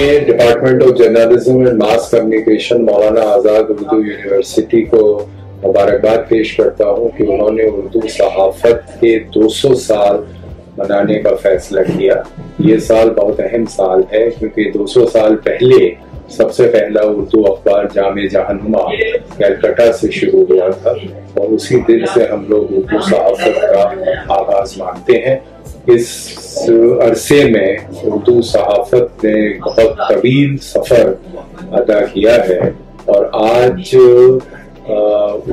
मैं department of journalism and mass communication Maulana Azad Urdu university को मुबारकबाद पेश करता हूँ कि उन्होंने उर्दू सहाफ़त के 200 साल मनाने का फैसला किया। ये साल बहुत अहम साल है क्योंकि 200 साल पहले सबसे पहला उर्दू अखबार जामे जहानुमा कलकत्ता से शुरू हुआ था और उसी दिन से हम लोग उर्दू सहाफ़त का आगाज मानते हैं। इस अरसे में उर्दू सहाफ़त ने बहुत तवील सफ़र अदा किया है और आज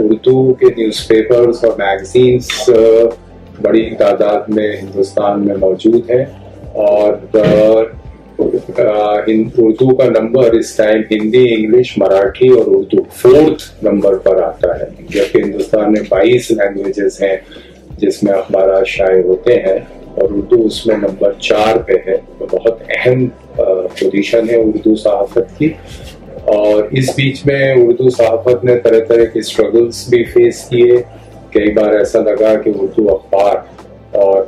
उर्दू के न्यूज़पेपर्स और मैगज़ीन्स बड़ी तादाद में हिंदुस्तान में मौजूद हैं और उर्दू का नंबर इस टाइम हिंदी, इंग्लिश, मराठी और उर्दू 4th नंबर पर आता है, जबकि हिंदुस्तान में 22 लैंग्वेजेस हैं जिसमें अखबार शाये होते हैं और उर्दू उसमें नंबर 4 पे है। तो बहुत अहम पोजीशन है उर्दू सहाफ़त की। और इस बीच में उर्दू सहाफ़त ने तरह तरह के स्ट्रगल्स भी फेस किए। कई बार ऐसा लगा कि उर्दू अखबार और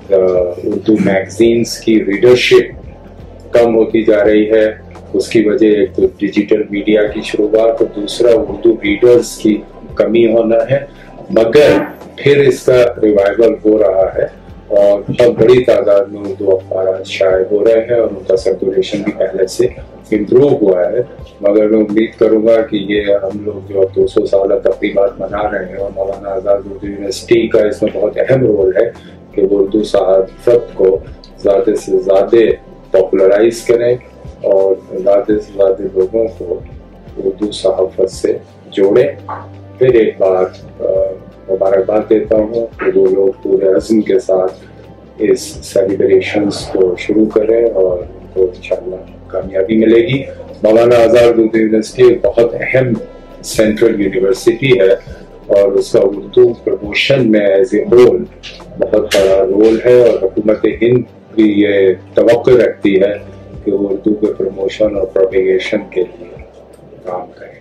उर्दू मैगजीन्स की रीडरशिप कम होती जा रही है। उसकी वजह एक तो डिजिटल मीडिया की शुरुआत और दूसरा उर्दू रीडर्स की कमी होना है, मगर फिर इसका रिवाइवल हो रहा है और बहुत बड़ी तादाद में उर्दू अखबार शाये हो रहे हैं और उनका सर्कुलेशन भी पहले से इम्प्रूव हुआ है। मगर मैं उम्मीद करूंगा कि ये हम लोग जो 200 साल तकरीबात मना रहे हैं और मौलाना आज़ाद उर्दू यूनिवर्सिटी का इसमें बहुत अहम रोल है कि वो उर्दू सहाफ़त को ज़्यादा से ज़्यादा पॉपुलराइज करें और ज़्यादा से ज़्यादा लोगों को उर्दू सहाफ़त से जोड़ें। फिर एक बार मुबारकबाद देता हूँ कि वो लोग पूरे अज़्म के साथ इस सेलिब्रेशंस को शुरू करें और उनको इंशाअल्लाह कामयाबी मिलेगी। मौलाना आज़ाद उर्दू यूनिवर्सिटी एक बहुत अहम सेंट्रल यूनिवर्सिटी है और उसका उर्दू प्रमोशन में एज ए होल बहुत बड़ा रोल है और हुकूमत हिंद भी ये तवक्को रखती है कि वो उर्दू के प्रमोशन और प्रोपेगेशन के लिए काम करें।